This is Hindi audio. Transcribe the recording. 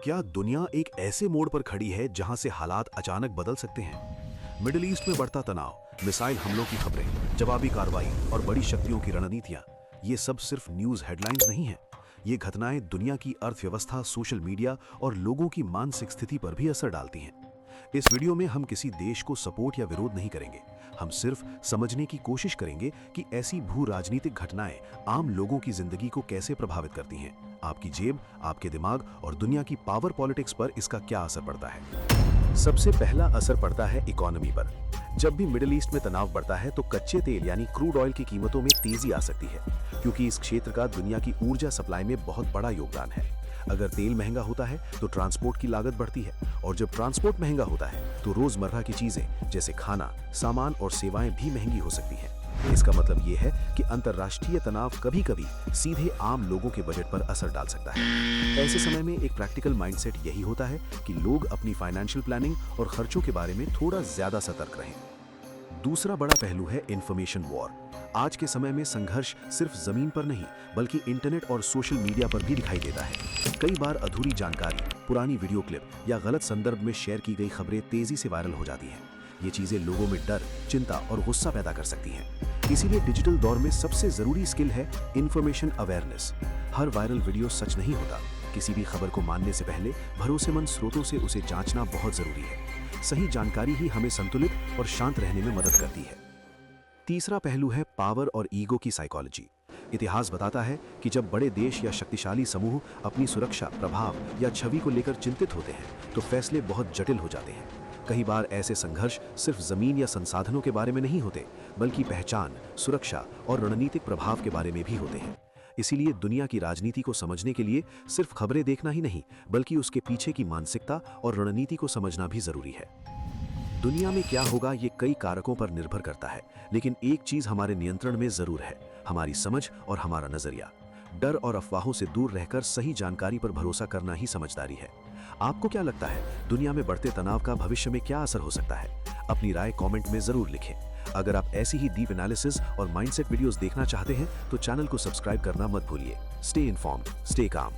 क्या दुनिया एक ऐसे मोड़ पर खड़ी है जहां से हालात अचानक बदल सकते हैं? मिडिल ईस्ट में बढ़ता तनाव, मिसाइल हमलों की खबरें, जवाबी कार्रवाई और बड़ी शक्तियों की रणनीतियां, ये सब सिर्फ न्यूज़ हेडलाइंस नहीं हैं। ये घटनाएं दुनिया की अर्थव्यवस्था, सोशल मीडिया और लोगों की मानसिक स्थिति पर भी असर डालती हैं। इस वीडियो में हम किसी देश को सपोर्ट या विरोध नहीं करेंगे। हम सिर्फ समझने की कोशिश करेंगे कि ऐसी भू राजनीतिक घटनाएं आम लोगों की जिंदगी को कैसे प्रभावित करती हैं। आपकी जेब, आपके दिमाग और दुनिया की पावर पॉलिटिक्स पर इसका क्या असर पड़ता है। सबसे पहला असर पड़ता है इकोनॉमी पर। जब भी मिडिल ईस्ट में तनाव बढ़ता है तो कच्चे तेल यानी क्रूड ऑयल की कीमतों में तेजी आ सकती है, क्योंकि इस क्षेत्र का दुनिया की ऊर्जा सप्लाई में बहुत बड़ा योगदान है। अगर तेल महंगा होता है तो ट्रांसपोर्ट की लागत बढ़ती है, और जब ट्रांसपोर्ट महंगा होता है तो रोजमर्रा की चीजें जैसे खाना, सामान और सेवाएं भी महंगी हो सकती हैं। इसका मतलब ये है कि अंतर्राष्ट्रीय तनाव कभी-कभी सीधे आम लोगों के बजट पर असर डाल सकता है। ऐसे समय में एक प्रैक्टिकल माइंडसेट यही होता है कि लोग अपनी फाइनेंशियल प्लानिंग और खर्चों के बारे में थोड़ा ज्यादा सतर्क रहें। दूसरा बड़ा पहलू है इंफॉर्मेशन वॉर। आज के समय में संघर्ष सिर्फ जमीन पर नहीं बल्कि इंटरनेट और सोशल मीडिया पर भी दिखाई देता है। कई बार अधूरी जानकारी, पुरानी वीडियो क्लिप या गलत संदर्भ में शेयर की गई खबरें तेजी से वायरल हो जाती हैं। ये चीजें लोगों में डर, चिंता और गुस्सा पैदा कर सकती हैं। इसीलिए डिजिटल दौर में सबसे जरूरी स्किल है इंफॉर्मेशन अवेयरनेस। हर वायरल वीडियो सच नहीं होता। किसी भी खबर को मानने से पहले भरोसेमंद स्रोतों से उसे जांचना बहुत जरूरी है। सही जानकारी ही हमें संतुलित और शांत रहने में मदद करती है। तीसरा पहलू है पावर और ईगो की साइकोलॉजी। इतिहास बताता है कि जब बड़े देश या शक्तिशाली समूह अपनी सुरक्षा, प्रभाव या छवि को लेकर चिंतित होते हैं तो फैसले बहुत जटिल हो जाते हैं। कई बार ऐसे संघर्ष सिर्फ जमीन या संसाधनों के बारे में नहीं होते, बल्कि पहचान, सुरक्षा और रणनीतिक प्रभाव के बारे में भी होते हैं। इसीलिए दुनिया की राजनीति को समझने के लिए सिर्फ खबरें देखना ही नहीं, बल्कि उसके पीछे की मानसिकता और रणनीति को समझना भी जरूरी है। दुनिया में क्या होगा ये कई कारकों पर निर्भर करता है, लेकिन एक चीज हमारे नियंत्रण में जरूर है, हमारी समझ और हमारा नजरिया। डर और अफवाहों से दूर रहकर सही जानकारी पर भरोसा करना ही समझदारी है। आपको क्या लगता है, दुनिया में बढ़ते तनाव का भविष्य में क्या असर हो सकता है? अपनी राय कमेंट में जरूर लिखें। अगर आप ऐसी ही डीप एनालिसिस और माइंडसेट वीडियोस देखना चाहते हैं तो चैनल को सब्सक्राइब करना मत भूलिए। Stay informed, stay calm.